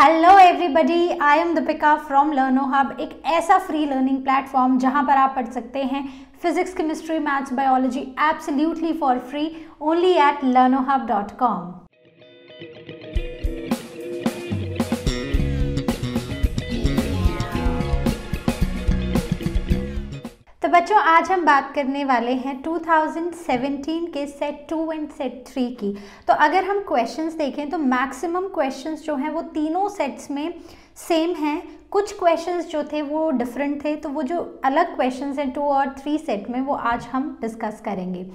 Hello everybody, I am Deepika from लर्नो hub. एक ऐसा free learning platform जहां पर आप पढ़ सकते हैं physics, chemistry, maths, biology absolutely for free only at learnohub.com। तो बच्चों, आज हम बात करने वाले हैं 2017 के सेट 2 एंड सेट 3 की। तो अगर हम क्वेश्चंस देखें तो मैक्सिमम क्वेश्चंस जो हैं वो तीनों सेट्स में सेम हैं। कुछ क्वेश्चंस जो थे वो डिफरेंट थे, तो वो जो अलग क्वेश्चंस हैं 2 और 3 सेट में वो आज हम डिस्कस करेंगे।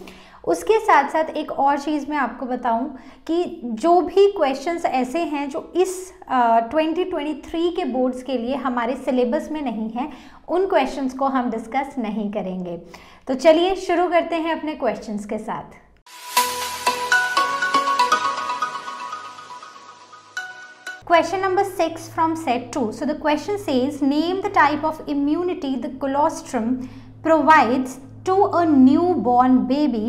उसके साथ साथ एक और चीज़ मैं आपको बताऊं कि जो भी क्वेश्चंस ऐसे हैं जो इस 2023 के बोर्ड्स के लिए हमारे सिलेबस में नहीं है, उन क्वेश्चंस को हम डिस्कस नहीं करेंगे। तो चलिए शुरू करते हैं अपने क्वेश्चंस के साथ। Question number 6 from set 2. So the question says, name the type of immunity the colostrum provides to a newborn baby.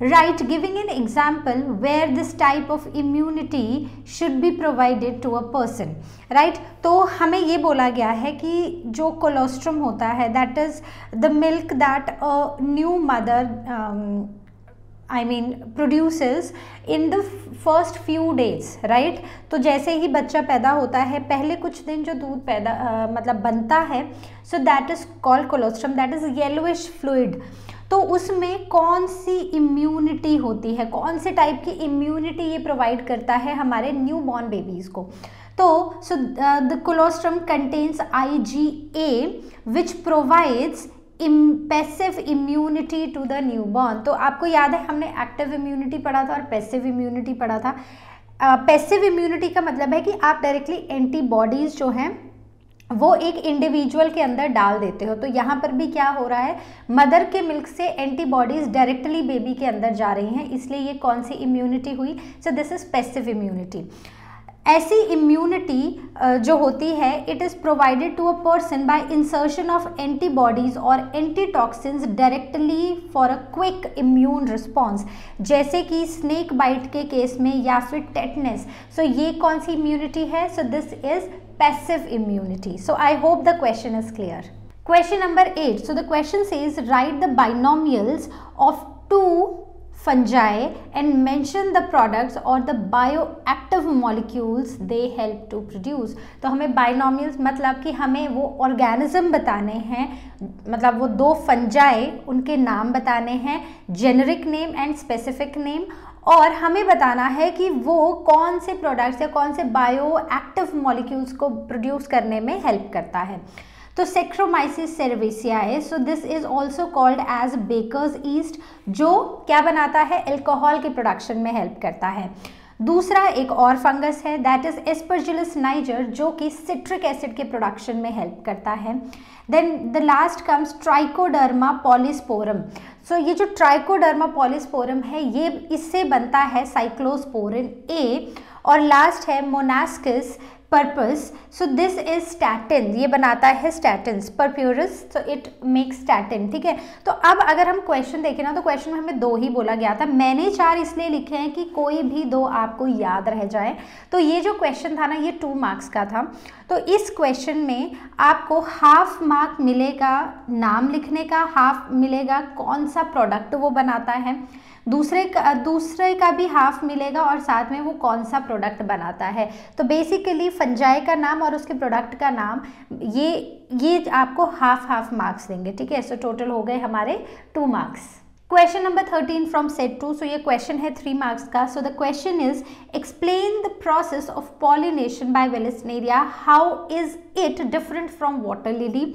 Write giving an example where this type of immunity should be provided to a person. Right? तो हमें ये बोला गया है कि जो colostrum होता है, that is the milk that a new mother produces in the first few days, right? तो जैसे ही बच्चा पैदा होता है, पहले कुछ दिन जो दूध बनता है, so that is called colostrum, that is yellowish fluid। तो उसमें कौन सी इम्यूनिटी होती है, कौन से टाइप की इम्यूनिटी ये प्रोवाइड करता है हमारे न्यू बॉर्न बेबीज़ को। तो so the colostrum contains IgA which provides passive immunity to the newborn. तो आपको याद है हमने एक्टिव इम्यूनिटी पढ़ा था और पैसिव इम्यूनिटी पढ़ा था। पैसिव इम्यूनिटी का मतलब है कि आप डायरेक्टली एंटीबॉडीज़ जो हैं वो एक इंडिविजुअल के अंदर डाल देते हो। तो यहाँ पर भी क्या हो रहा है, मदर के मिल्क से एंटीबॉडीज़ डायरेक्टली बेबी के अंदर जा रही हैं, इसलिए ये कौन सी इम्यूनिटी हुई। So this is passive immunity. ऐसी इम्यूनिटी जो होती है, it is provided to a person by insertion of antibodies और antitoxins directly for a quick immune response, जैसे कि स्नेक बाइट के केस में या फिर टेटनस। सो ये कौन सी इम्यूनिटी है? So this is passive immunity. So I hope the question is clear. Question number 8. So the question says, write the binomials of two fungi and mention the products or the bioactive molecules they help to produce. तो हमें binomials मतलब कि हमें वो organism बताने हैं, मतलब वो दो फंजाई, उनके नाम बताने हैं, generic name and specific name, और हमें बताना है कि वो कौन से प्रोडक्ट्स या कौन से बायो एक्टिव मॉलिक्यूल्स को प्रोड्यूस करने में हेल्प करता है। तो Saccharomyces cerevisiae, so this is also called as baker's yeast, जो क्या बनाता है, एल्कोहल के प्रोडक्शन में हेल्प करता है। दूसरा एक और फंगस है, दैट इज एस्परजिलस नाइजर, जो कि सिट्रिक एसिड के प्रोडक्शन में हेल्प करता है। Then the last comes Trichoderma polysporum. So ये जो ट्राइकोडर्मा पॉलीस्पोरम है, ये इससे बनता है साइक्लोस्पोरिन ए। और लास्ट है Monascus purpureus, so this is statin, ये बनाता है statins. Purpureus, so it makes statin. ठीक है, तो अब अगर हम क्वेश्चन देखें ना, तो क्वेश्चन में हमें 2 ही बोला गया था। मैंने 4 इसलिए लिखे हैं कि कोई भी 2 आपको याद रह जाए। तो ये जो क्वेश्चन था ना, ये 2 मार्क्स का था। तो इस क्वेश्चन में आपको हाफ मार्क मिलेगा नाम लिखने का, हाफ मिलेगा कौन सा प्रोडक्ट वो बनाता है, दूसरे का भी हाफ मिलेगा और साथ में वो कौन सा प्रोडक्ट बनाता है। तो बेसिकली फंजाई का नाम और उसके प्रोडक्ट का नाम, ये आपको हाफ मार्क्स देंगे। ठीक है, सो टोटल हो गए हमारे 2 marks. Question number 13 from set 2। So ये क्वेश्चन है 3 मार्क्स का। So the question is, explain the process of pollination by Vallisneria, how is it different from water lily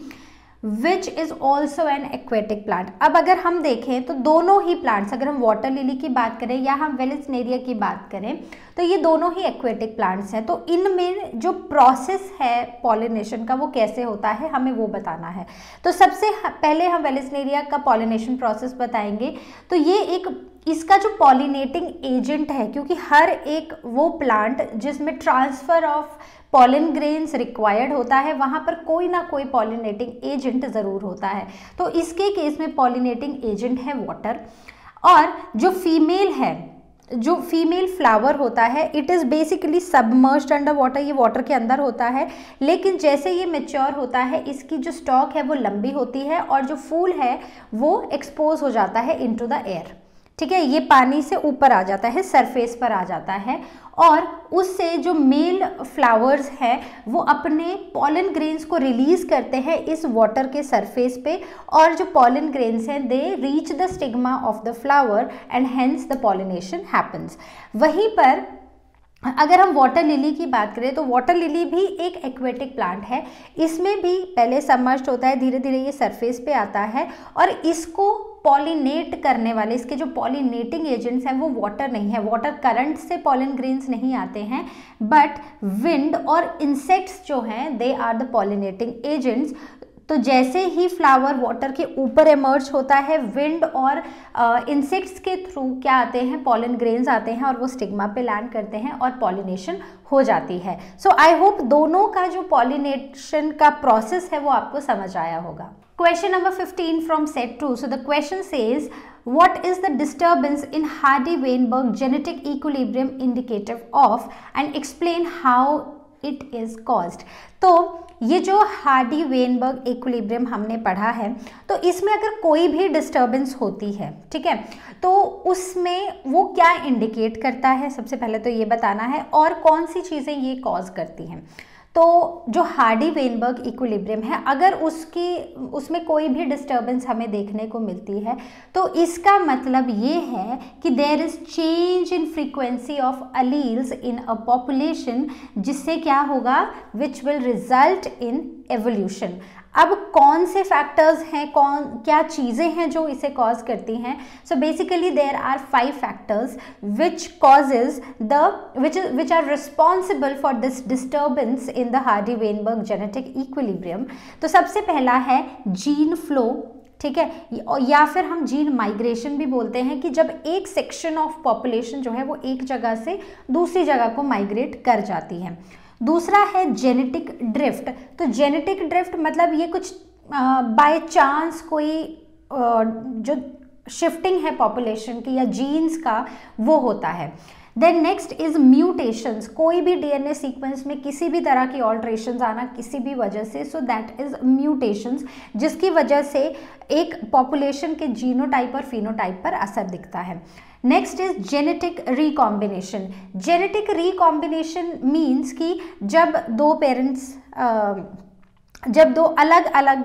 which is also an aquatic plant. अब अगर हम देखें तो दोनों ही plants, अगर हम वाटर लिली की बात करें या हम वेलेस्नेरिया की बात करें, तो ये दोनों ही एक्वेटिक प्लांट्स हैं। तो इनमें जो प्रोसेस है पॉलिनेशन का, वो कैसे होता है, हमें वो बताना है। तो सबसे पहले हम वेलेस्नेरिया का पॉलिनेशन प्रोसेस बताएंगे। तो ये एक इसका जो पॉलिनेटिंग एजेंट है, क्योंकि हर एक वो प्लांट जिसमें transfer of pollen grains required होता है, वहाँ पर कोई ना कोई पॉलिनेटिंग एजेंट ज़रूर होता है। तो इसके केस में पॉलिनेटिंग एजेंट है वाटर, और जो फीमेल है जो फीमेल फ्लावर होता है it is basically submerged under water, ये वाटर के अंदर होता है, लेकिन जैसे ये मैच्योर होता है इसकी जो स्टॉक है वो लंबी होती है और जो फूल है वो एक्सपोज हो जाता है इनटू द एयर, ठीक है, ये पानी से ऊपर आ जाता है, सरफेस पर आ जाता है और उससे जो मेल फ्लावर्स हैं वो अपने पॉलन ग्रेन्स को रिलीज करते हैं इस वाटर के सरफेस पे और जो पॉलन ग्रेन्स हैं they reach the stigma of the flower and hence the pollination happens. वहीं पर अगर हम वाटर लिली की बात करें तो वाटर लिली भी एक एक्वेटिक प्लांट है, इसमें भी पहले सबमर्ज्ड होता है, धीरे धीरे ये सरफेस पे आता है और इसको पॉलिनेट करने वाले, इसके जो पॉलिनेटिंग एजेंट्स हैं वो वाटर नहीं है, वाटर करंट से पॉलन ग्रेन्स नहीं आते हैं बट विंड और इंसेक्ट्स जो हैं they are the pollinating agents. तो जैसे ही फ्लावर वाटर के ऊपर इमर्ज होता है विंड और इंसेक्ट्स के थ्रू क्या आते हैं, पॉलन ग्रेन्स आते हैं और वो स्टिग्मा पे लैंड करते हैं और पॉलिनेशन हो जाती है। सो आई होप दोनों का जो पॉलिनेशन का प्रोसेस है वो आपको समझ आया होगा। Question number 15 from set 2. So the question says, what is the disturbance in Hardy-Weinberg genetic equilibrium indicative of and explain how it is caused? तो ये जो हार्डी वेनबर्ग इक्विलिब्रियम हमने पढ़ा है तो इसमें अगर कोई भी डिस्टर्बेंस होती है, ठीक है, तो उसमें वो क्या इंडिकेट करता है, सबसे पहले तो ये बताना है और कौन सी चीज़ें ये कॉज करती हैं। तो जो हार्डी वेनबर्ग इक्विलिब्रियम है अगर उसमें कोई भी डिस्टर्बेंस हमें देखने को मिलती है तो इसका मतलब ये है कि there is change in frequency of alleles in a population, जिससे क्या होगा, which will result in evolution. अब कौन से फैक्टर्स हैं, क्या चीज़ें हैं जो इसे कॉज करती हैं? So basically there are 5 factors which are responsible for this disturbance in the Hardy-Weinberg genetic equilibrium। तो सबसे पहला है जीन फ्लो, ठीक है, या फिर हम जीन माइग्रेशन भी बोलते हैं कि जब एक सेक्शन ऑफ पॉपुलेशन जो है वो एक जगह से दूसरी जगह को माइग्रेट कर जाती है। दूसरा है जेनेटिक ड्रिफ्ट। तो जेनेटिक ड्रिफ्ट मतलब ये कुछ बाय चांस कोई जो शिफ्टिंग है पॉपुलेशन की या जीन्स का वो होता है। देन नेक्स्ट इज म्यूटेशंस, कोई भी डीएनए सीक्वेंस में किसी भी तरह की ऑल्ट्रेशंस आना किसी भी वजह से, सो दैट इज म्यूटेशंस, जिसकी वजह से एक पॉपुलेशन के जीनोटाइप और फिनोटाइप पर असर दिखता है। Next is genetic recombination. Genetic recombination means कि जब दो अलग अलग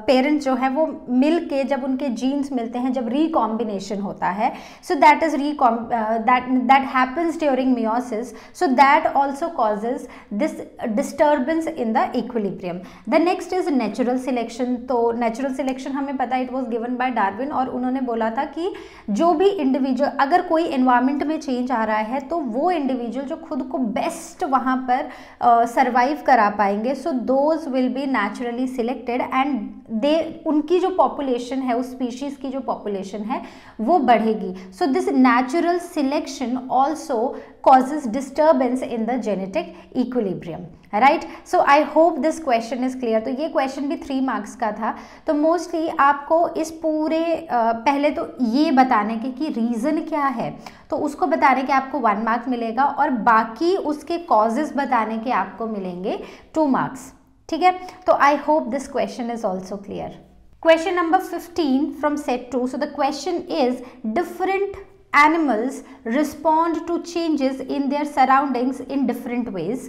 पेरेंट्स जो है वो मिल के जब उनके जीन्स मिलते हैं, जब रिकॉम्बिनेशन होता है, so that is that happens during meiosis, so that also causes this disturbance in the equilibrium. The next is natural selection. तो नेचुरल सिलेक्शन हमें पता है it was given by Darwin और उन्होंने बोला था कि जो भी इंडिविजुअल, अगर कोई एनवायरमेंट में चेंज आ रहा है तो वो इंडिविजुअल जो खुद को बेस्ट वहाँ पर सर्वाइव करा पाएंगे, so those will be naturally selected and उनकी जो पॉपुलेशन है, उस स्पीशीज की जो पॉपुलेशन है वो बढ़ेगी। So this natural selection also causes disturbance in the genetic equilibrium, right? So I hope this question is clear। तो ये क्वेश्चन भी 3 मार्क्स का था। तो मोस्टली आपको इस पूरे पहले तो ये बताने के कि रीज़न क्या है, तो उसको बताने के आपको 1 मार्क मिलेगा और बाकी उसके कॉजेज बताने के आपको मिलेंगे 2 मार्क्स, ठीक है। तो I hope this question is also clear. Question number 15 from set 2. So the question is, different animals respond to changes in their surroundings in different ways.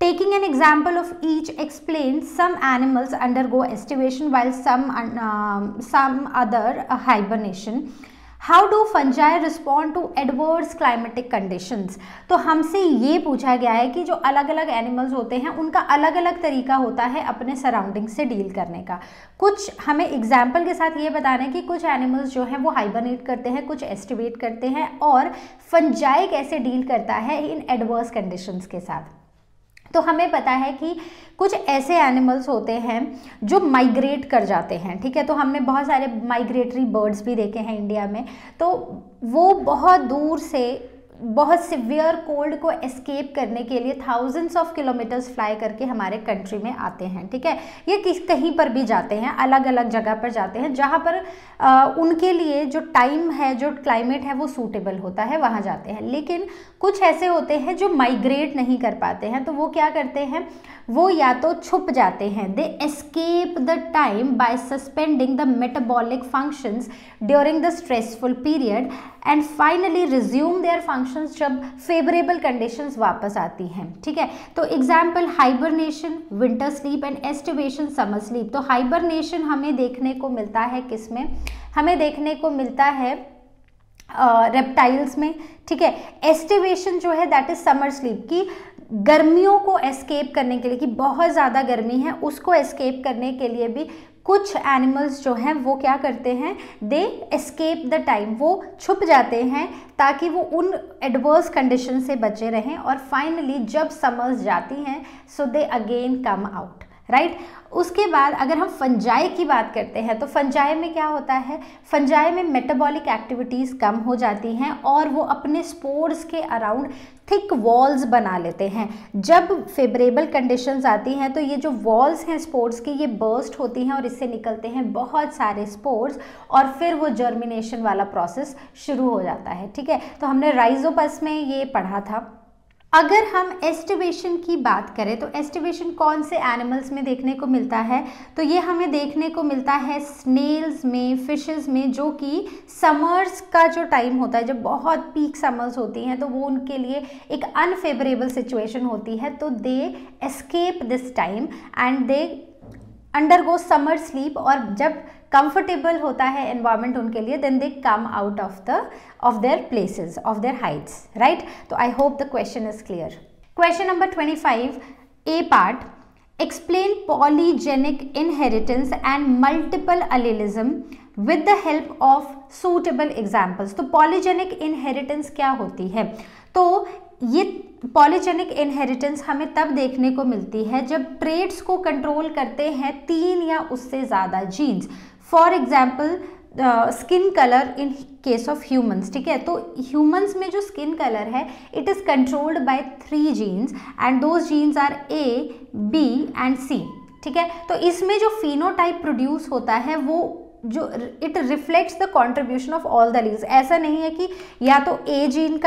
Taking an example of each, explain some animals undergo estivation while some other hibernation. How do fungi respond to adverse climatic conditions? तो हमसे ये पूछा गया है कि जो अलग अलग एनिमल्स होते हैं उनका अलग अलग तरीका होता है अपने सराउंडिंग से डील करने का। कुछ हमें एग्जाम्पल के साथ ये बताना है कि कुछ एनिमल्स जो हैं वो हाइबरनेट करते हैं, कुछ एस्टिवेट करते हैं, और फंजाई कैसे डील करता है इन एडवर्स कंडीशंस के साथ। तो हमें पता है कि कुछ ऐसे एनिमल्स होते हैं जो माइग्रेट कर जाते हैं, ठीक है। तो हमने बहुत सारे माइग्रेटरी बर्ड्स भी देखे हैं इंडिया में। तो वो बहुत दूर से बहुत सिवियर कोल्ड को एस्केप करने के लिए थाउजेंड्स ऑफ किलोमीटर्स फ्लाई करके हमारे कंट्री में आते हैं, ठीक है। ये कहीं पर भी जाते हैं, अलग अलग जगह पर जाते हैं, जहाँ पर उनके लिए जो टाइम है, जो क्लाइमेट है वो सूटेबल होता है, वहाँ जाते हैं। लेकिन कुछ ऐसे होते हैं जो माइग्रेट नहीं कर पाते हैं, तो वो क्या करते हैं, वो या तो छुप जाते हैं, they escape the time by suspending the metabolic functions during the stressful period and finally resume their functions जब फेवरेबल कंडीशंस वापस आती हैं, ठीक है। तो example hibernation, winter sleep and aestivation, summer sleep. तो हाइबरनेशन हमें देखने को मिलता है किसमें, हमें देखने को मिलता है रेप्टाइल्स में, ठीक है। एस्टिवेशन जो है दैट इज समर स्लीप, की गर्मियों को एस्केप करने के लिए, कि बहुत ज़्यादा गर्मी है उसको एस्केप करने के लिए भी कुछ एनिमल्स जो हैं वो क्या करते हैं, दे एस्केप द टाइम, वो छुप जाते हैं ताकि वो उन एडवर्स कंडीशन से बचे रहें, और फाइनली जब समर्स जाती हैं so they again come out, right. उसके बाद अगर हम फंजाई की बात करते हैं तो फंजाई में क्या होता है, फंजाई में मेटाबॉलिक एक्टिविटीज़ कम हो जाती हैं और वो अपने स्पोर्स के अराउंड थिक वॉल्स बना लेते हैं। जब फेवरेबल कंडीशंस आती हैं तो ये जो वॉल्स हैं स्पोर्स की, ये बर्स्ट होती हैं और इससे निकलते हैं बहुत सारे स्पोर्स, और फिर वो जर्मिनेशन वाला प्रोसेस शुरू हो जाता है, ठीक है। तो हमने राइजोपस में ये पढ़ा था। अगर हम एस्टिवेशन की बात करें तो एस्टिवेशन कौन से एनिमल्स में देखने को मिलता है, तो ये हमें देखने को मिलता है स्नेल्स में, फिशेस में, जो कि समर्स का जो टाइम होता है, जब बहुत पीक समर्स होती हैं तो वो उनके लिए एक अनफेवरेबल सिचुएशन होती है, तो they escape this time and they undergo summer sleep, और जब कंफर्टेबल होता है एनवायरनमेंट उनके लिए, then they come out of their places, of their heights, right. तो I hope the question is clear. Question number 25 A part, explain polygenic inheritance and multiple allelism with the help of suitable examples. तो polygenic inheritance क्या होती है, तो ये polygenic inheritance हमें तब देखने को मिलती है जब ट्रेड्स को कंट्रोल करते हैं 3 या उससे ज़्यादा genes. For example skin colour in case of humans, ठीक है। तो ह्यूमंस में जो स्किन कलर है it is controlled by 3 genes and those genes are A, B and C, ठीक है। तो इसमें जो फिनोटाइप प्रोड्यूस होता है वो जो it reflects the contribution of all the alleles. ऐसा नहीं है कि या तो A जीन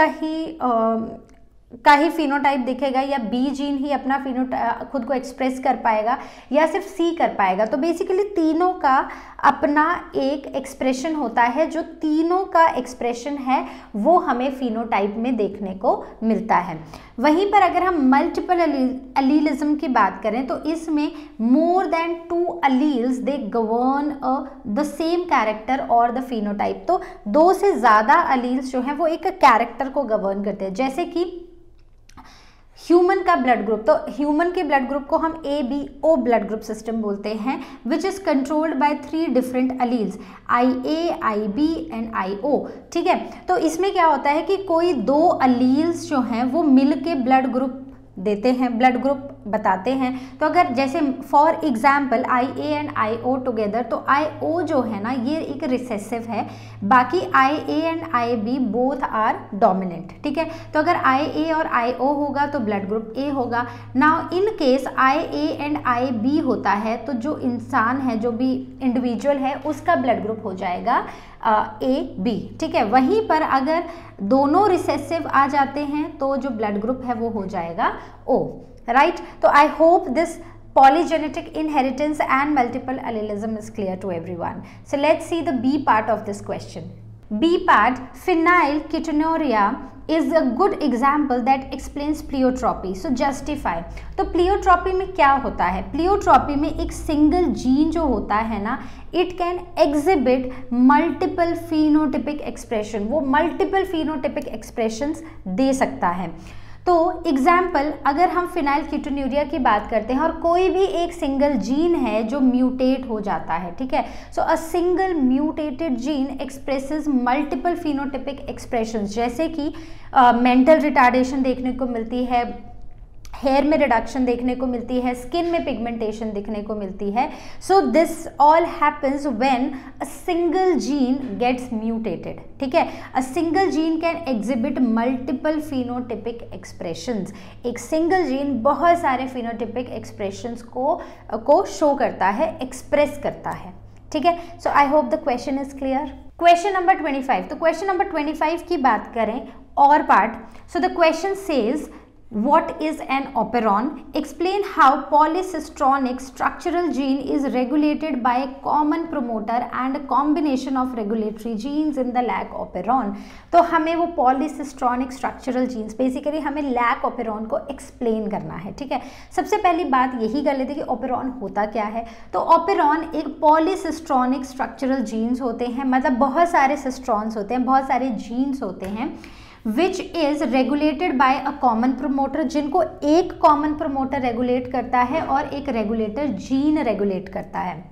का ही फिनोटाइप दिखेगा या बी जीन ही अपना फिनोटाइप खुद को एक्सप्रेस कर पाएगा या सिर्फ सी कर पाएगा। तो बेसिकली तीनों का अपना एक एक्सप्रेशन होता है, जो तीनों का एक्सप्रेशन है वो हमें फिनोटाइप में देखने को मिलता है। वहीं पर अगर हम मल्टीपल अलीलिज्म की बात करें तो इसमें more than 2 alleles they govern the same character और द फिनोटाइप। तो 2 से ज़्यादा अलील्स जो हैं वो एक कैरेक्टर को गवर्न करते हैं। जैसे कि ह्यूमन का ब्लड ग्रुप, तो ह्यूमन के ब्लड ग्रुप को हम ABO ब्लड ग्रुप सिस्टम बोलते हैं, which is controlled by 3 different alleles IA, IB and IO, ठीक है। तो इसमें क्या होता है कि कोई 2 अलील्स जो हैं वो मिल के ब्लड ग्रुप देते हैं, ब्लड ग्रुप बताते हैं। तो अगर जैसे for example IA and IO together, तो IO जो है ना ये एक रिसेसिव है, बाकी IA and IB both are dominant, ठीक है। तो अगर IA और IO होगा तो ब्लड ग्रुप A होगा। Now in case IA and IB होता है तो जो इंसान है, जो भी इंडिविजुअल है, उसका ब्लड ग्रुप हो जाएगा AB, ठीक है। वहीं पर अगर दोनों रिसेसिव आ जाते हैं तो जो ब्लड ग्रुप है वो हो जाएगा O, राइट। तो I hope this polygenetic inheritance and multiple allelism is clear to everyone. So let's see the B part of this question. B part, phenylketonuria is a good example that explains pleiotropy. So justify. तो pleiotropy में क्या होता है, pleiotropy में एक single gene जो होता है ना, it can exhibit multiple phenotypic expression, वो मल्टीपल फिनोटिपिक एक्सप्रेशंस दे सकता है। तो एग्जाम्पल अगर हम फिनाइलकीटोन्यूरिया की बात करते हैं और कोई भी एक सिंगल जीन है जो म्यूटेट हो जाता है, ठीक है। So a single mutated gene expresses multiple phenotypic expressions, जैसे कि मेंटल रिटार्डेशन देखने को मिलती है, हेयर में रिडक्शन देखने को मिलती है, स्किन में पिगमेंटेशन दिखने को मिलती है. So this all happens when a single gene gets mutated. ठीक है, a single gene can exhibit multiple phenotypic expressions. एक सिंगल जीन बहुत सारे फिनोटिपिक एक्सप्रेशंस को शो करता है, एक्सप्रेस करता है. ठीक है, so I hope the question is clear. Question number 25. तो क्वेश्चन नंबर 25 की बात करें और part. So the question says what is an operon? Explain how polycistronic structural gene is regulated by a common promoter and a combination of regulatory genes in the lac operon. तो हमें वो polycistronic structural genes basically हमें lac operon को explain करना है. ठीक है, सबसे पहली बात यही कर लेते कि operon होता क्या है. तो operon एक polycistronic structural genes होते हैं, मतलब बहुत सारे cistrons होते हैं, बहुत सारे genes होते हैं which is regulated by a common promoter, जिनको एक कॉमन प्रोमोटर रेगुलेट करता है और एक रेगुलेटर जीन रेगुलेट करता है.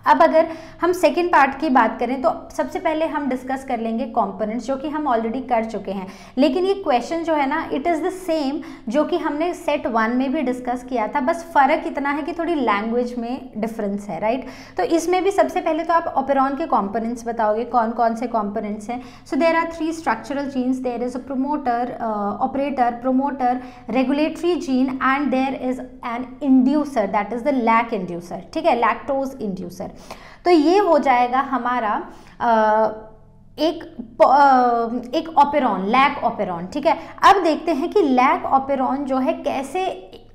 अब अगर हम सेकेंड पार्ट की बात करें तो सबसे पहले हम डिस्कस कर लेंगे कंपोनेंट्स, जो कि हम ऑलरेडी कर चुके हैं. लेकिन ये क्वेश्चन जो है ना, इट इज़ द सेम जो कि हमने सेट 1 में भी डिस्कस किया था, बस फ़र्क इतना है कि थोड़ी लैंग्वेज में डिफरेंस है. राइट, तो इसमें भी सबसे पहले तो आप ऑपेरॉन के कंपोनेंट्स बताओगे, कौन कौन से कंपोनेंट्स हैं. So there are 3 structural genes. There is a promoter, operator, promoter, regulatory gene and there is an inducer, that is the lac inducer. ठीक है, लैक्टोज इंड्यूसर. तो ये हो जाएगा हमारा एक ऑपेरॉन, लैक ऑपेरॉन. ठीक है, अब देखते हैं कि लैक ऑपेरॉन जो है कैसे,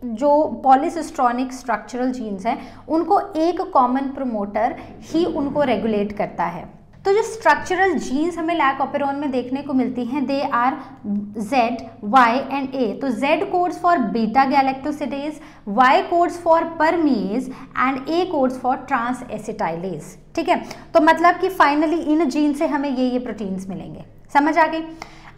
जो पॉलीसिस्ट्रॉनिक स्ट्रक्चरल जीन्स हैं उनको एक कॉमन प्रोमोटर ही उनको रेगुलेट करता है. तो जो स्ट्रक्चरल जीन्स हमें लैक ऑपेरॉन में देखने को मिलती हैं, they are Z, Y and A. तो Z codes for beta galactosidase, Y codes for permease and A codes for transacetylase. ठीक है, तो मतलब कि फाइनली इन जीन से हमें ये प्रोटीन्स मिलेंगे. समझ आ गई.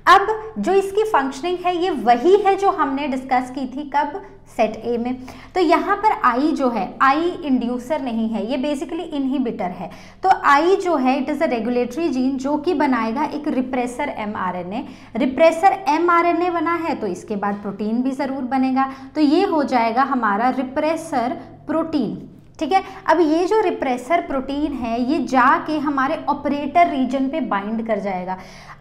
अब जो इसकी फंक्शनिंग है ये वही है जो हमने डिस्कस की थी, कब, सेट ए में. तो यहाँ पर आई जो है, आई इंड्यूसर नहीं है, ये बेसिकली इनहिबिटर है. तो आई जो है it is a regulatory gene जो कि बनाएगा एक रिप्रेसर mRNA. रिप्रेसर mRNA बना है तो इसके बाद प्रोटीन भी ज़रूर बनेगा, तो ये हो जाएगा हमारा रिप्रेसर प्रोटीन. ठीक है, अब ये जो रिप्रेसर प्रोटीन है ये जाके हमारे ऑपरेटर रीजन पे बाइंड कर जाएगा.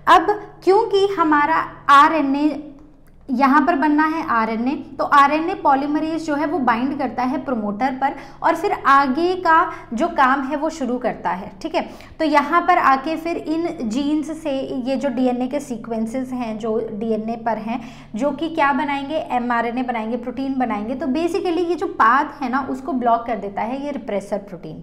अब क्योंकि हमारा RNA यहाँ पर बनना है RNA, तो RNA पॉलीमरेज जो है वो बाइंड करता है प्रोमोटर पर और फिर आगे का जो काम है वो शुरू करता है. ठीक है, तो यहाँ पर आके फिर इन जीन्स से ये जो DNA के सीक्वेंसेस हैं जो DNA पर हैं, जो कि क्या बनाएंगे, mRNA बनाएंगे, प्रोटीन बनाएंगे. तो बेसिकली ये जो पाथ है ना उसको ब्लॉक कर देता है ये रिप्रेसर प्रोटीन.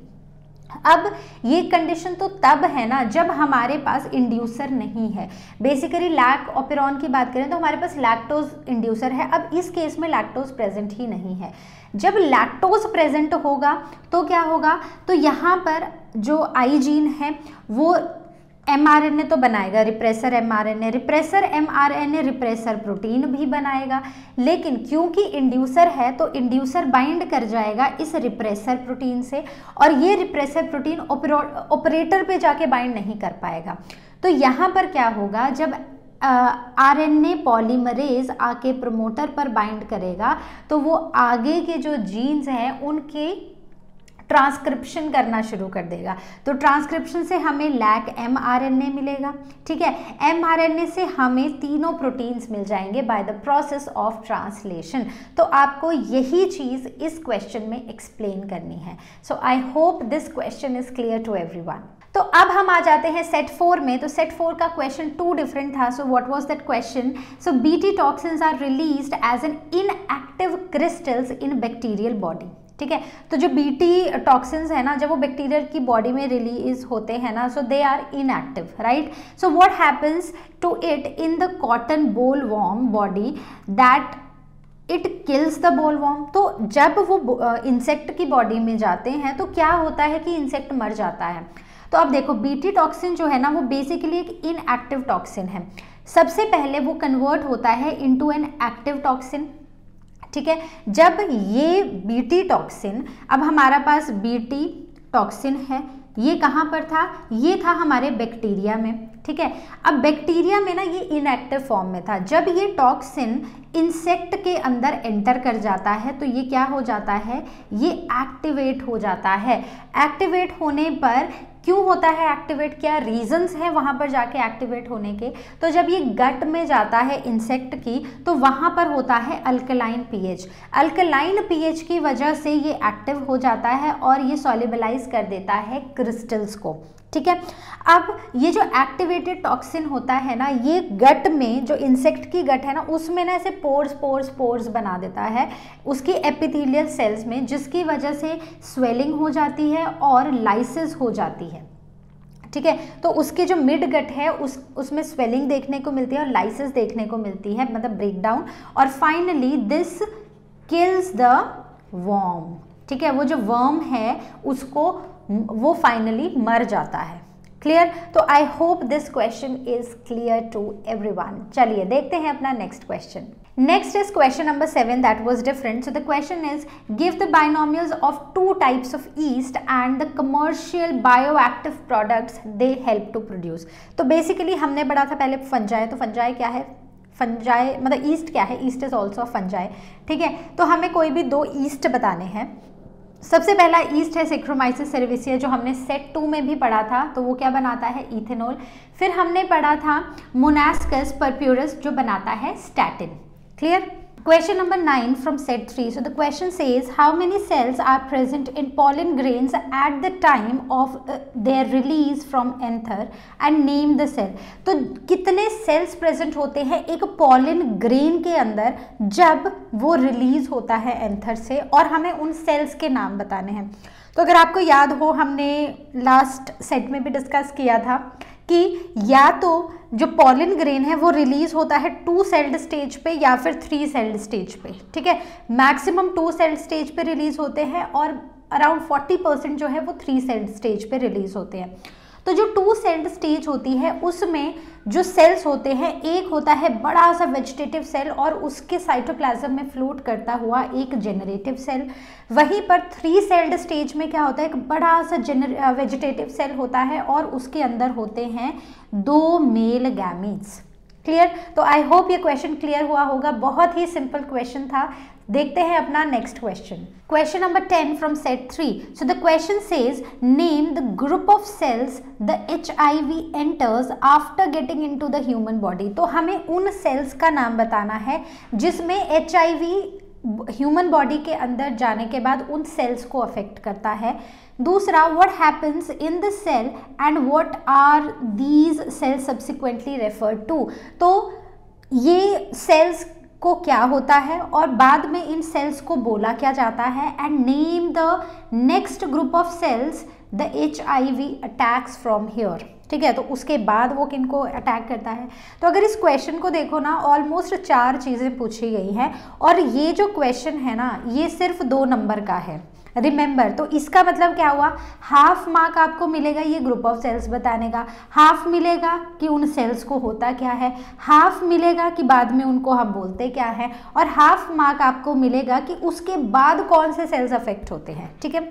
अब ये कंडीशन तो तब है ना जब हमारे पास इंड्यूसर नहीं है. बेसिकली लैक ऑपेरॉन की बात करें तो हमारे पास लैक्टोज इंड्यूसर है. अब इस केस में लैक्टोज प्रेजेंट ही नहीं है. जब लैक्टोज प्रेजेंट होगा तो क्या होगा, तो यहाँ पर जो आई जीन है वो mRNA तो बनाएगा, repressor mRNA, repressor mRNA repressor protein भी बनाएगा. लेकिन क्योंकि इंड्यूसर है तो इंड्यूसर बाइंड कर जाएगा इस रिप्रेसर प्रोटीन से और ये रिप्रेसर प्रोटीन ऑपरेटर पे जाके बाइंड नहीं कर पाएगा. तो यहाँ पर क्या होगा, जब RNA पॉलीमरेज आके प्रोमोटर पर बाइंड करेगा तो वो आगे के जो जीन्स हैं उनके ट्रांसक्रिप्शन करना शुरू कर देगा. तो ट्रांसक्रिप्शन से हमें लैक mRNA मिलेगा. ठीक है, mRNA से हमें तीनों प्रोटीन्स मिल जाएंगे by the process of translation. तो आपको यही चीज़ इस क्वेश्चन में एक्सप्लेन करनी है. So I hope this question is clear to everyone. तो अब हम आ जाते हैं सेट 4 में. तो सेट 4 का क्वेश्चन 2 डिफरेंट था. So what was that question. So BT toxins are released as an inactive crystals in bacterial body. ठीक है, तो जो BT टॉक्सिन्स है ना जब वो बैक्टीरिया की बॉडी में रिलीज होते हैं ना, so they are inactive. Right, so what happens to it in the cotton bollworm body that it kills the bollworm. तो जब वो इंसेक्ट की बॉडी में जाते हैं तो क्या होता है कि इंसेक्ट मर जाता है. तो अब देखो BT टॉक्सिन जो है ना वो बेसिकली एक इनएक्टिव टॉक्सिन है. सबसे पहले वो कन्वर्ट होता है इनटू एन एक्टिव टॉक्सिन. ठीक है, जब ये BT टॉक्सिन, अब हमारा पास BT टॉक्सिन है, ये कहाँ पर था, ये था हमारे बैक्टीरिया में, ठीक है। अब बैक्टीरिया में ना ये इनएक्टिव फॉर्म में था। जब ये टॉक्सिन इंसेक्ट के अंदर एंटर कर जाता है तो ये क्या हो जाता है, ये एक्टिवेट हो जाता है। एक्टिवेट होने पर क्यों होता है एक्टिवेट, क्या रीजंस हैं वहाँ पर जाके एक्टिवेट होने के, तो जब ये गट में जाता है इंसेक्ट की तो वहाँ पर होता है अल्कलाइन पीएच। अल्कलाइन पीएच की वजह से ये एक्टिव हो जाता है और ये सॉल्युबलाइज कर देता है क्रिस्टल्स को, ठीक है। अब ये जो एक्टिवेटेड टॉक्सिन होता है ना, ये गट में, जो इंसेक्ट की गट है ना, उसमें ना ऐसे पोर्स बना देता है उसकी एपिथेलियल सेल्स में, जिसकी वजह से स्वेलिंग हो जाती है और लाइसिस हो जाती है, ठीक है। तो उसके जो मिड गट है उसमें स्वेलिंग देखने को मिलती है और लाइसिस देखने को मिलती है, मतलब ब्रेकडाउन, और finally this kills the worm, ठीक है। वो जो वर्म है उसको वो फाइनली मर जाता है। क्लियर? तो I hope this question is clear to everyone. चलिए देखते हैं अपना next question. Next is question number 7, that was different. So the question is, give the binomials of two types of yeast and the commercial bioactive products they help to produce. तो basically हमने पढ़ा था पहले fungi, तो fungi क्या है, fungi मतलब east क्या है, ईस्ट इज ऑल्सो फंजाई, ठीक है। तो हमें कोई भी दो ईस्ट बताने हैं। सबसे पहला ईस्ट है सेक्रोमाइसिस सेरेविसिया, जो हमने सेट 2 में भी पढ़ा था, तो वो क्या बनाता है, इथेनॉल। फिर हमने पढ़ा था मोनास्कस परप्यूरस, जो बनाता है statin. Clear? Question number 9 from set 3. So the question says, how many cells are present in pollen grains at the time of their release from anther and name the cell. तो कितने cells present होते हैं एक pollen grain के अंदर जब वो release होता है anther से, और हमें उन cells के नाम बताने हैं। तो अगर आपको याद हो, हमने लास्ट सेट में भी डिस्कस किया था कि या तो जो पॉलिन ग्रेन है वो रिलीज होता है 2 सेल्ड स्टेज पे या फिर 3 सेल्ड स्टेज पे, ठीक है। मैक्सिमम 2 सेल्ड स्टेज पे रिलीज होते हैं और अराउंड 40% जो है वो 3 सेल्ड स्टेज पे रिलीज होते हैं। तो जो 2 सेल्ड स्टेज होती है उसमें जो सेल्स होते हैं, एक होता है बड़ा सा वेजिटेटिव सेल और उसके साइटोप्लाज्म में फ्लोट करता हुआ एक जेनरेटिव सेल। वहीं पर 3 सेल्ड स्टेज में क्या होता है, एक बड़ा सा वेजिटेटिव सेल होता है और उसके अंदर होते हैं 2 मेल गैमीट्स। क्लियर? तो आई होप ये क्वेश्चन क्लियर हुआ होगा। बहुत ही सिंपल क्वेश्चन था। देखते हैं अपना next question. Question number 10 from set 3. So the question says, name the group of cells the HIV enters after getting into the human body. तो हमें उन सेल्स का नाम बताना है जिसमें HIV ह्यूमन बॉडी के अंदर जाने के बाद उन सेल्स को अफेक्ट करता है। दूसरा, what happens in the cell and what are these cells subsequently referred to. तो ये सेल्स को क्या होता है और बाद में इन सेल्स को बोला क्या जाता है, and name the next group of cells the HIV attacks from here. ठीक है, तो उसके बाद वो किनको अटैक करता है। तो अगर इस क्वेश्चन को देखो ना, ऑलमोस्ट 4 चीज़ें पूछी गई हैं और ये जो क्वेश्चन है ना, ये सिर्फ 2 नंबर का है। रिमेंबर, तो इसका मतलब क्या हुआ, हाफ मार्क आपको मिलेगा ये ग्रुप ऑफ सेल्स बताने का, हाफ मिलेगा कि उन सेल्स को होता क्या है, हाफ मिलेगा कि बाद में उनको हम बोलते क्या है, और हाफ मार्क आपको मिलेगा कि उसके बाद कौन से सेल्स अफेक्ट होते हैं। ठीक है,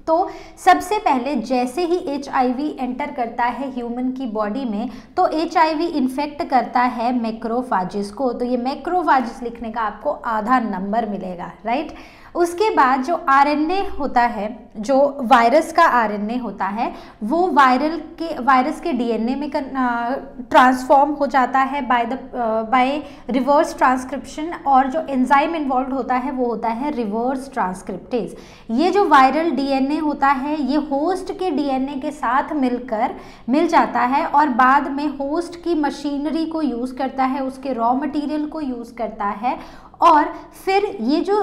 तो सबसे पहले जैसे ही HIV एंटर करता है ह्यूमन की बॉडी में, तो HIV इन्फेक्ट करता है मैक्रोफाजिस को। तो ये मैक्रोफाजिस लिखने का आपको आधा नंबर मिलेगा, राइट। उसके बाद जो RNA होता है, जो वायरस का RNA होता है, वो वायरस के DNA में ट्रांसफॉर्म हो जाता है बाय रिवर्स ट्रांसक्रिप्शन, और जो एंजाइम इन्वॉल्व होता है वो होता है रिवर्स ट्रांसक्रिप्टेज। ये जो वायरल DNA होता है ये होस्ट के DNA के साथ मिल जाता है और बाद में होस्ट की मशीनरी को यूज़ करता है, उसके रॉ मटेरियल को यूज़ करता है, और फिर ये जो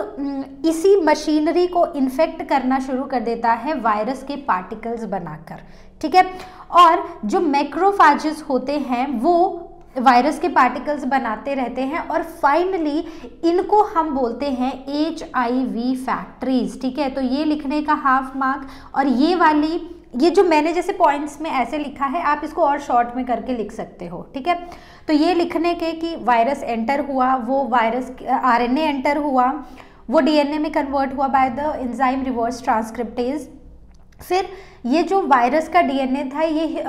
इसी मशीनरी को इन्फेक्ट करना शुरू कर देता है वायरस के पार्टिकल्स बनाकर। ठीक है, और जो मैक्रोफाजेस होते हैं वो वायरस के पार्टिकल्स बनाते रहते हैं और फाइनली इनको हम बोलते हैं HIV फैक्ट्रीज। ठीक है, तो ये लिखने का हाफ मार्क, और ये जो मैंने जैसे पॉइंट्स में ऐसे लिखा है, आप इसको और शॉर्ट में करके लिख सकते हो। ठीक है, तो ये लिखने के कि वायरस एंटर हुआ, वो वायरस RNA एंटर हुआ, वो DNA में कन्वर्ट हुआ by the enzyme reverse transcriptase, फिर ये जो वायरस का डीएनए था ये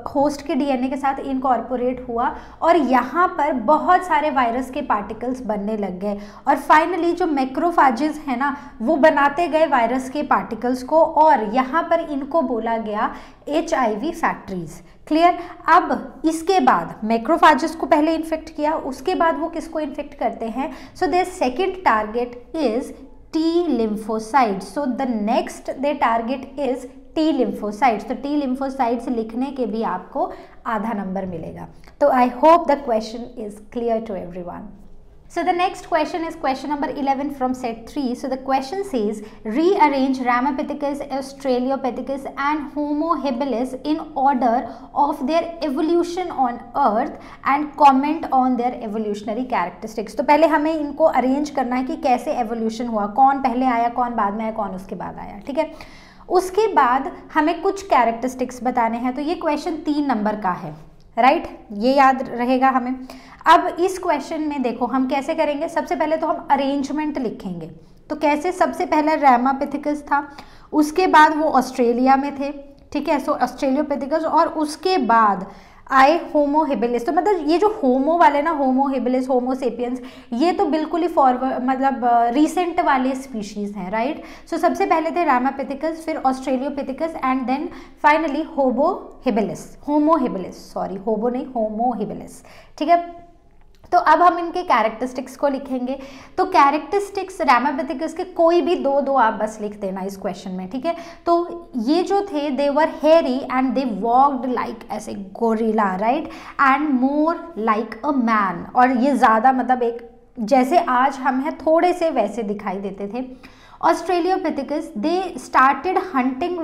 होस्ट के डीएनए के साथ इनकॉर्पोरेट हुआ और यहाँ पर बहुत सारे वायरस के पार्टिकल्स बनने लग गए और फाइनली जो मैक्रोफेजेस है ना वो बनाते गए वायरस के पार्टिकल्स को और यहाँ पर इनको बोला गया HIV फैक्ट्रीज। क्लियर। अब इसके बाद मैक्रोफेजेस को पहले इन्फेक्ट किया, उसके बाद वो किसको इन्फेक्ट करते हैं? So their second target is T lymphocytes. So the next they target is T lymphocytes. तो T lymphocytes लिखने के भी आपको आधा नंबर मिलेगा। तो I hope the question is clear to everyone. So the next question is question number 11 from set 3. So the question says rearrange Ramapithecus, Australopithecus and Homo habilis in order of their evolution on earth and comment on their evolutionary characteristics. तो पहले हमें इनको arrange करना है कि कैसे evolution हुआ, कौन पहले आया, कौन बाद में आया, कौन उसके बाद आया। ठीक है, उसके बाद हमें कुछ कैरेक्टरिस्टिक्स बताने हैं। तो ये क्वेश्चन 3 नंबर का है, राइट, ये याद रहेगा हमें। अब इस क्वेश्चन में देखो हम कैसे करेंगे। सबसे पहले तो हम अरेंजमेंट लिखेंगे। तो कैसे, सबसे पहले रामापिथिकस था, उसके बाद वो ऑस्ट्रेलिया में थे, ठीक है, सो ऑस्ट्रेलियोपिथिकस, और उसके बाद आए होमो हेबिलिस। तो मतलब ये जो होमो वाले ना, होमो हेबिलिस, होमो सेपियंस, ये तो बिल्कुल ही फॉरवर्ड मतलब रिसेंट वाले स्पीशीज हैं, राइट। सो सबसे पहले थे रामापिथिकस, फिर Australopithecus and then finally Homo habilis, sorry Hobo नहीं, होमो हेबिलिस। ठीक है, तो अब हम इनके कैरेक्टरिस्टिक्स को लिखेंगे। तो कैरेक्टरिस्टिक्स रामापिथिकस के कोई भी दो आप बस लिख देना इस क्वेश्चन में। ठीक है, तो ये जो थे they were hairy and they walked like as a gorilla, right, and more like a man. और ये ज़्यादा मतलब एक जैसे आज हम हैं थोड़े से वैसे दिखाई देते थे। Australopithecus they started hunting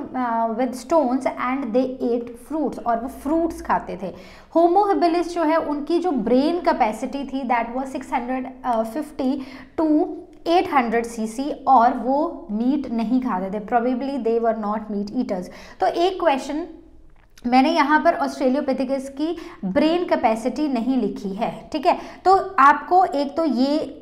with stones and they ate fruits, और वो फ्रूट्स खाते थे। होमो हेबिलिस जो है उनकी जो ब्रेन कैपेसिटी थी दैट वाज 650 to 800 cc और वो मीट नहीं खाते थे, probably they were not meet eaters. तो एक क्वेश्चन मैंने यहाँ पर ऑस्ट्रेलियोपिथिकस की ब्रेन कैपेसिटी नहीं लिखी है। ठीक है, तो आपको एक तो ये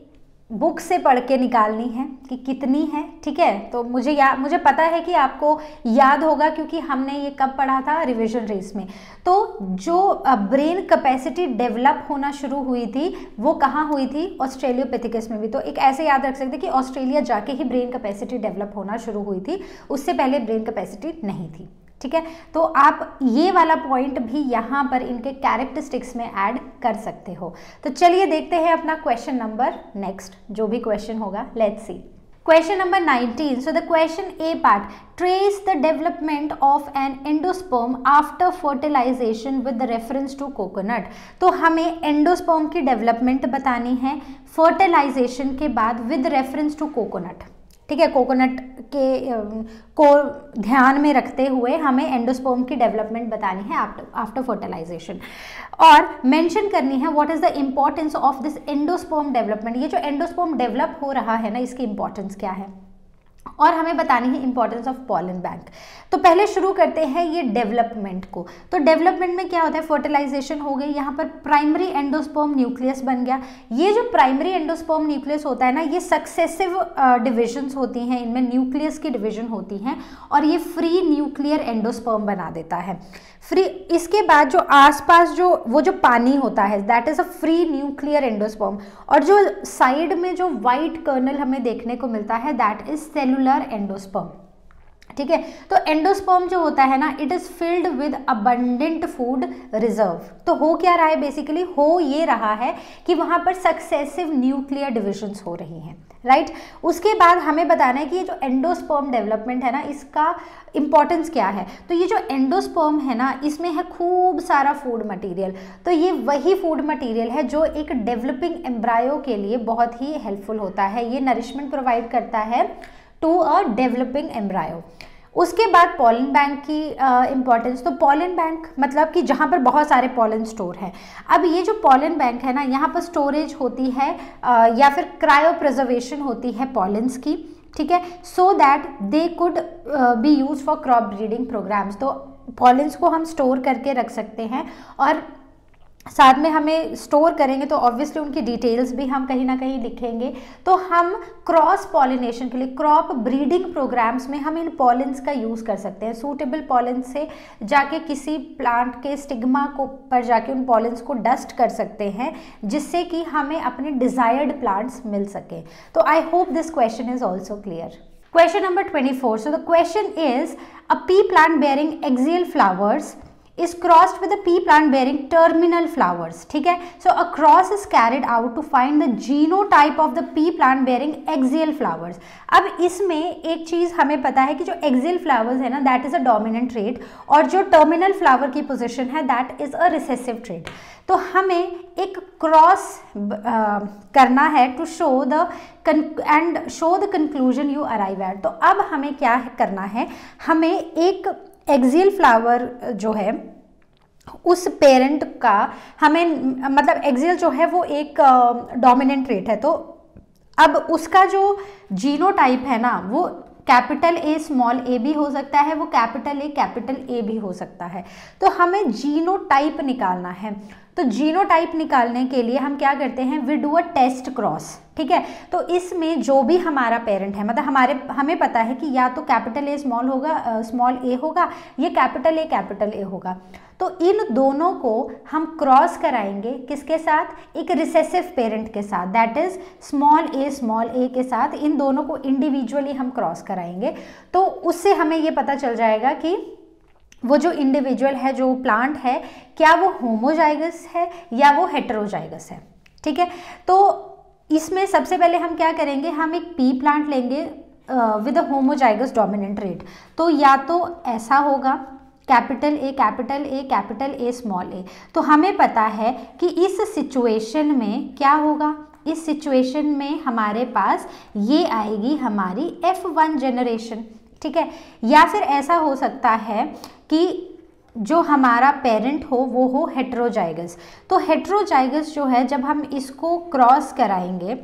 बुक से पढ़ के निकालनी है कि कितनी है। ठीक है, तो मुझे पता है कि आपको याद होगा क्योंकि हमने ये कब पढ़ा था, रिवीजन रेस में। तो जो ब्रेन कैपेसिटी डेवलप होना शुरू हुई थी वो कहाँ हुई थी, ऑस्ट्रेलियोपिथिकस में भी। तो एक ऐसे याद रख सकते हैं कि ऑस्ट्रेलिया जाके ही ब्रेन कैपेसिटी डेवलप होना शुरू हुई थी, उससे पहले ब्रेन कैपेसिटी नहीं थी। ठीक है, तो आप ये वाला पॉइंट भी यहाँ पर इनके कैरेक्टरिस्टिक्स में ऐड कर सकते हो। तो चलिए देखते हैं अपना क्वेश्चन नंबर नेक्स्ट, जो भी क्वेश्चन होगा, let's see. Question number 19. So the question A part, trace the development of an endosperm after fertilization with the reference to coconut. तो हमें एंडोस्पर्म की डेवलपमेंट बतानी है फर्टिलाइजेशन के बाद विद रेफरेंस टू कोकोनट। ठीक है, कोकोनट के को ध्यान में रखते हुए हमें एंडोस्पर्म की डेवलपमेंट बतानी है आफ्टर फर्टिलाइजेशन, और मेंशन करनी है what is the importance of this endosperm development. ये जो एंडोस्पर्म डेवलप हो रहा है ना, इसकी इंपॉर्टेंस क्या है, और हमें बतानी है इंपॉर्टेंस ऑफ पॉलन बैंक। तो पहले शुरू करते हैं ये डेवलपमेंट को। तो डेवलपमेंट में क्या होता है, फर्टिलाइजेशन हो गई, यहाँ पर प्राइमरी एंडोस्पर्म न्यूक्लियस बन गया। ये जो प्राइमरी एंडोस्पर्म न्यूक्लियस होता है ना, ये सक्सेसिव डिविजन्स होती हैं, इनमें न्यूक्लियस की डिविजन होती हैं और ये फ्री न्यूक्लियर एंडोस्पर्म बना देता है। फ्री, इसके बाद जो आसपास जो पानी होता है that is a free nuclear endosperm, और जो साइड में जो वाइट कर्नल हमें देखने को मिलता है दैट इज सेलुलर एंडोस्पर्म। ठीक है, तो एंडोस्पर्म जो होता है ना, it is filled with abundant food reserve. तो हो क्या रहा है, बेसिकली हो ये रहा है कि वहां पर सक्सेसिव न्यूक्लियर डिविजन्स हो रही हैं, राइट। उसके बाद हमें बताना है कि ये जो एंडोस्पर्म डेवलपमेंट है ना, इसका इंपॉर्टेंस क्या है। तो ये जो एंडोस्पर्म है ना, इसमें है खूब सारा फूड मटेरियल। तो ये वही फूड मटेरियल है जो एक डेवलपिंग एम्ब्रायो के लिए बहुत ही हेल्पफुल होता है। ये नरिशमेंट प्रोवाइड करता है टू अ डेवलपिंग एम्ब्रायो। उसके बाद पॉलन बैंक की इंपॉर्टेंस। तो पॉलन बैंक मतलब कि जहाँ पर बहुत सारे पॉलन स्टोर हैं। अब ये जो पॉलन बैंक है ना, यहाँ पर स्टोरेज होती है या फिर क्रायो प्रिजर्वेशन होती है पॉलन्स की। ठीक है, so that they could be use for crop breeding programmes. तो पॉलन्स को हम स्टोर करके रख सकते हैं और साथ में हमें स्टोर करेंगे तो ऑब्वियसली उनकी डिटेल्स भी हम कहीं ना कहीं लिखेंगे। तो हम क्रॉस पॉलिनेशन के लिए क्रॉप ब्रीडिंग प्रोग्राम्स में हम इन पॉलिन्स का यूज़ कर सकते हैं। सूटेबल पॉलिन से जाके किसी प्लांट के स्टिग्मा को पर जाके उन पॉलिन्स को डस्ट कर सकते हैं, जिससे कि हमें अपने डिजायर्ड प्लांट्स मिल सके। तो I hope this question is also clear. Question number 24. So the question is, a pea plant bearing axial flowers is crossed with a pea plant bearing terminal flowers. ठीक है, so a cross is carried out to find the genotype of the pea plant bearing axial flowers. अब इसमें एक चीज हमें पता है कि जो axial flowers है ना, that is a dominant trait, और जो terminal flower की position है that is a recessive trait. तो हमें एक क्रॉस करना है to show the and show the conclusion you arrive at. तो अब हमें क्या करना है, हमें एक एक्सियल फ्लावर जो है उस पेरेंट का हमें मतलब एक्सियल जो है वो एक डोमिनेंट ट्रेट है, तो अब उसका जो जीनोटाइप है ना वो कैपिटल ए स्मॉल ए भी हो सकता है, वो कैपिटल ए भी हो सकता है। तो हमें जीनोटाइप निकालना है। तो जीनोटाइप निकालने के लिए हम क्या करते हैं, we do a test cross. ठीक है, तो इसमें जो भी हमारा पेरेंट है, मतलब हमें पता है कि या तो कैपिटल ए स्मॉल होगा, स्मॉल ए होगा, ये कैपिटल ए होगा। तो इन दोनों को हम क्रॉस कराएंगे किसके साथ, एक रिसेसिव पेरेंट के साथ, दैट इज स्मॉल ए के साथ। इन दोनों को इंडिविजुअली हम क्रॉस कराएंगे, तो उससे हमें ये पता चल जाएगा कि वो जो इंडिविजुअल है, जो प्लांट है, क्या वो होमोजाइगस है या वो हेटेरोजाइगस है। ठीक है, तो इसमें सबसे पहले हम क्या करेंगे, हम एक पी प्लांट लेंगे with a homozygous dominant trait. तो या तो ऐसा होगा कैपिटल ए स्मॉल ए। तो हमें पता है कि इस सिचुएशन में क्या होगा, इस सिचुएशन में हमारे पास ये आएगी हमारी F1 जनरेशन। ठीक है, या फिर ऐसा हो सकता है कि जो हमारा पेरेंट हो वो हो हेटेरोजाइगस। तो हेटेरोजाइगस जो है, जब हम इसको क्रॉस कराएंगे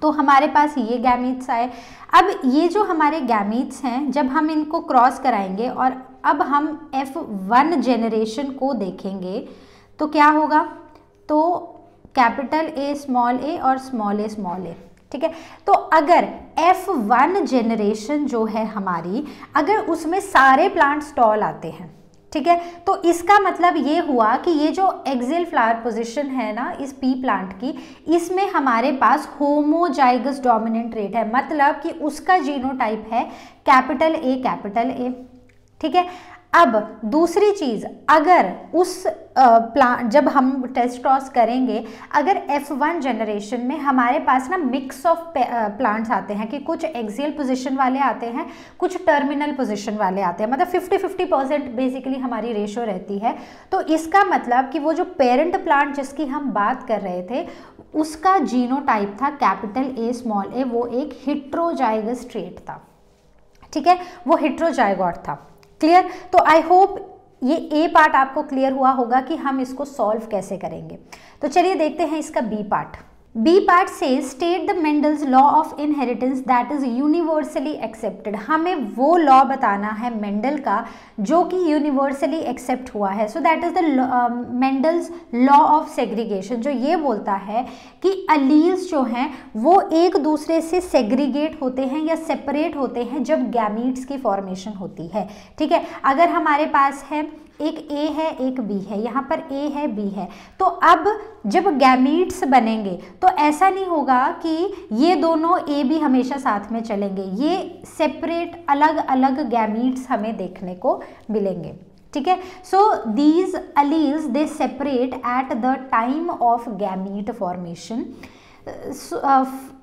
तो हमारे पास ये गैमीट्स आए। अब ये जो हमारे गैमीट्स हैं, जब हम इनको क्रॉस कराएंगे और अब हम F1 जनरेशन को देखेंगे तो क्या होगा, तो कैपिटल ए और स्मॉल ए। ठीक है, तो अगर F1 जनरेशन जो है हमारी, अगर उसमें सारे प्लांट्स टॉल आते हैं, ठीक है, तो इसका मतलब ये हुआ कि ये जो एक्सियल फ्लावर पोजीशन है ना इस पी प्लांट की, इसमें हमारे पास होमोजाइगस डोमिनेंट ट्रेट है, मतलब कि उसका जीनोटाइप है कैपिटल ए। ठीक है, अब दूसरी चीज़, अगर उस प्लांट जब हम टेस्ट क्रॉस करेंगे, अगर F1 जनरेशन में हमारे पास ना मिक्स ऑफ प्लांट्स आते हैं कि कुछ एक्सियल पोजीशन वाले आते हैं, कुछ टर्मिनल पोजीशन वाले आते हैं, मतलब 50-50% बेसिकली हमारी रेशो रहती है। तो इसका मतलब कि वो जो पेरेंट प्लांट जिसकी हम बात कर रहे थे उसका जीनोटाइप था कैपिटल ए, वो एक हेटेरोजाइगस ट्रेट था। ठीक है, वो हेटेरोजाइगोट था। क्लियर? तो आई होप ये ए पार्ट आपको क्लियर हुआ होगा कि हम इसको सॉल्व कैसे करेंगे। तो चलिए देखते हैं इसका बी पार्ट। बी पार्ट से state the Mendel's law of inheritance that is universally accepted. हमें वो लॉ बताना है मेंडल का जो कि यूनिवर्सली एक्सेप्ट हुआ है। So that is the Mendel's law of segregation, जो ये बोलता है कि अलील्स जो हैं वो एक दूसरे से सेग्रीगेट होते हैं या सेपरेट होते हैं जब गैमीट्स की फॉर्मेशन होती है। ठीक है, अगर हमारे पास है एक ए है एक बी है, यहाँ पर ए है बी है, तो अब जब गैमीट्स बनेंगे तो ऐसा नहीं होगा कि ये दोनों ए बी हमेशा साथ में चलेंगे, ये सेपरेट अलग अलग गैमीट्स हमें देखने को मिलेंगे। ठीक है, so these alleles they separate at the time of gamete formation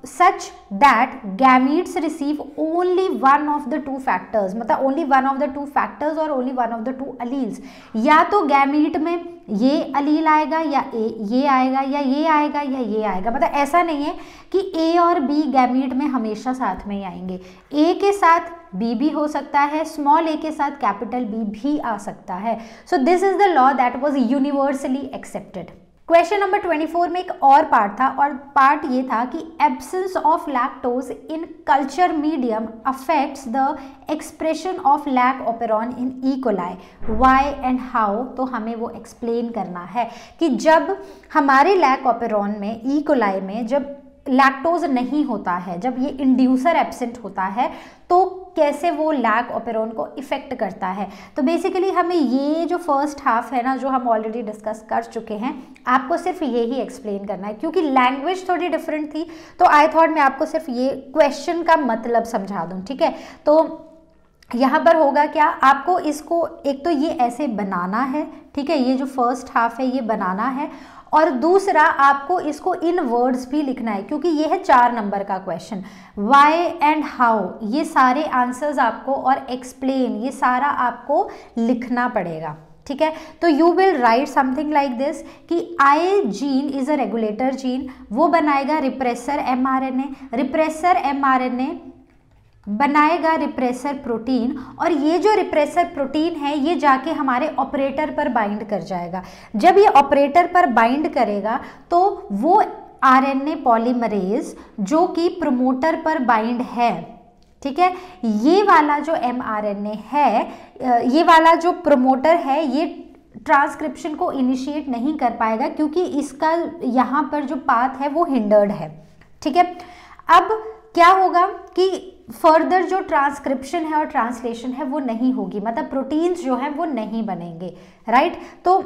such that gametes receive only one of the two factors, मतलब only one of the two factors और only one of the two alleles। या तो gamete में ये अलील आएगा या ये आएगा या ये आएगा या ये आएगा, मतलब ऐसा नहीं है कि ए और बी गैमीट में हमेशा साथ में ही आएंगे। ए के साथ बी भी हो सकता है, स्मॉल ए के साथ कैपिटल बी भी आ सकता है। So this is the law that was universally accepted. Question number 24 में एक और पार्ट था, और पार्ट ये था कि absence of lactose in culture medium affects the expression of lac operon in E coli, why and how. तो हमें वो एक्सप्लेन करना है कि जब हमारे लैक ऑपेरॉन में, ई कोलाई में, जब लैक्टोज नहीं होता है, जब ये इंड्यूसर एब्सेंट होता है, तो कैसे वो लैक ऑपेरॉन को इफेक्ट करता है। तो बेसिकली हमें ये जो फर्स्ट हाफ है ना, जो हम ऑलरेडी डिस्कस कर चुके हैं, आपको सिर्फ ये ही एक्सप्लेन करना है, क्योंकि लैंग्वेज थोड़ी डिफरेंट थी, तो आई थॉट मैं आपको सिर्फ ये क्वेश्चन का मतलब समझा दूँ, ठीक है। तो यहाँ पर होगा क्या, आपको इसको एक तो ये ऐसे बनाना है, ठीक है, ये जो फर्स्ट हाफ है ये बनाना है, और दूसरा आपको इसको इन वर्ड्स भी लिखना है, क्योंकि ये है 4 नंबर का क्वेश्चन। व्हाई एंड हाउ, ये सारे आंसर्स आपको, और एक्सप्लेन, ये सारा आपको लिखना पड़ेगा, ठीक है। तो you will write something like this कि I gene is a regulator gene, वो बनाएगा रिप्रेसर mRNA, रिप्रेसर mRNA बनाएगा रिप्रेसर प्रोटीन, और ये जो रिप्रेसर प्रोटीन है ये जाके हमारे ऑपरेटर पर बाइंड कर जाएगा। जब ये ऑपरेटर पर बाइंड करेगा तो वो आरएनए पॉलीमरेज जो कि प्रमोटर पर बाइंड है, ठीक है, ये वाला जो mRNA है, ये वाला जो प्रमोटर है, ये ट्रांसक्रिप्शन को इनिशिएट नहीं कर पाएगा, क्योंकि इसका यहाँ पर जो पाथ है वो हिंडर्ड है, ठीक है। अब क्या होगा कि फर्दर जो ट्रांसक्रिप्शन है और ट्रांसलेशन है वो नहीं होगी, मतलब प्रोटीन्स जो हैं वो नहीं बनेंगे, राइट। तो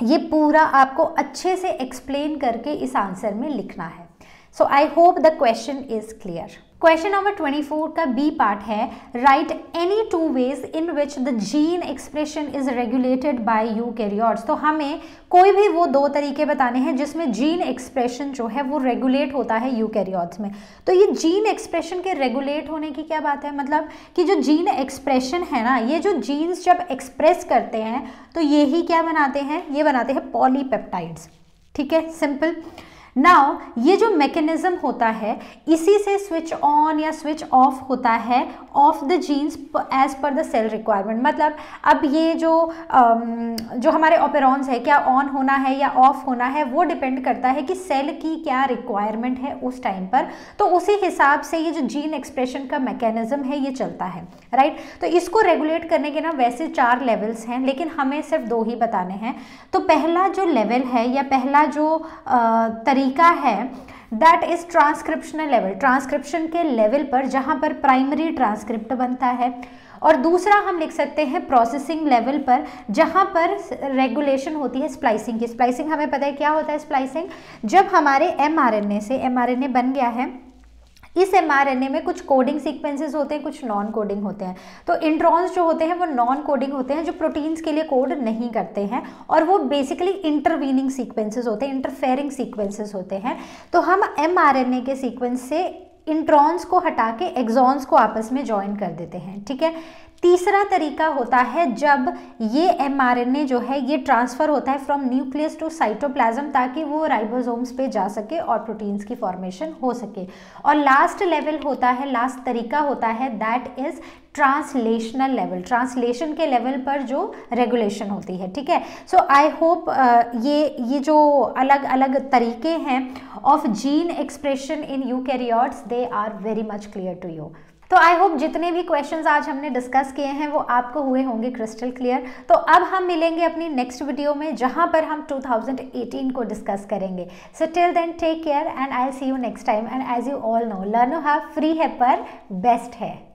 ये पूरा आपको अच्छे से एक्सप्लेन करके इस आंसर में लिखना है। So I hope the question is clear. Question number 24 का बी पार्ट है, write any 2 ways in which the gene expression is regulated by eukaryotes. तो हमें कोई भी वो 2 तरीके बताने हैं जिसमें जीन एक्सप्रेशन जो है वो रेगुलेट होता है यूकैरियोट्स में। तो ये जीन एक्सप्रेशन के रेगुलेट होने की क्या बात है, मतलब कि जो जीन एक्सप्रेशन है ना, ये जो जीन्स जब एक्सप्रेस करते हैं तो ये ही क्या बनाते हैं, ये बनाते हैं पॉलीपेप्टाइड्स, ठीक है, सिंपल। नाउ ये जो मैकेनिज्म होता है, इसी से स्विच ऑन या स्विच ऑफ होता है of the genes as per the cell requirement. मतलब अब ये जो हमारे ऑपेरॉन्स है, क्या ऑन होना है या ऑफ होना है, वो डिपेंड करता है कि सेल की क्या रिक्वायरमेंट है उस टाइम पर। तो उसी हिसाब से ये जो जीन एक्सप्रेशन का मैकेनिज्म है ये चलता है, राइट। तो इसको रेगुलेट करने के ना वैसे 4 लेवल्स हैं, लेकिन हमें सिर्फ 2 ही बताने हैं। तो पहला जो लेवल है या पहला जो तरीका है, that is transcriptional level, transcription के लेवल पर जहां पर प्राइमरी ट्रांसक्रिप्ट बनता है। और दूसरा हम लिख सकते हैं प्रोसेसिंग लेवल पर, जहां पर रेगुलेशन होती है स्प्लाइसिंग की। स्प्लाइसिंग हमें पता है क्या होता है स्प्लाइसिंग, जब हमारे mRNA से mRNA बन गया है, इस mRNA में कुछ कोडिंग सीक्वेंसेस होते हैं, कुछ नॉन कोडिंग होते हैं। तो इंट्रॉन्स जो होते हैं वो नॉन कोडिंग होते हैं, जो प्रोटीन्स के लिए कोड नहीं करते हैं, और वो बेसिकली इंटरवीनिंग सीक्वेंसेस होते हैं, इंटरफेयरिंग सीक्वेंसेस होते हैं। तो हम mRNA के सीक्वेंस से इंट्रॉन्स को हटा के एक्सॉन्स को आपस में ज्वाइन कर देते हैं, ठीक है। तीसरा तरीका होता है जब ये mRNA जो है ये ट्रांसफ़र होता है फ्रॉम न्यूक्लियस टू साइटोप्लाज्म, ताकि वो राइबोसोम्स पे जा सके और प्रोटीन्स की फॉर्मेशन हो सके। और लास्ट लेवल होता है, लास्ट तरीका होता है, that is translational level, translation के लेवल पर जो रेगुलेशन होती है, ठीक है। सो आई होप ये जो अलग अलग तरीके हैं of gene expression in eukaryotes, they are very much clear to you. तो आई होप जितने भी क्वेश्चंस आज हमने डिस्कस किए हैं वो आपको हुए होंगे क्रिस्टल क्लियर। तो अब हम मिलेंगे अपनी नेक्स्ट वीडियो में, जहां पर हम 2018 को डिस्कस करेंगे। So till then take care and I see you next time. And as you all know, Learnoo have free है पर बेस्ट है।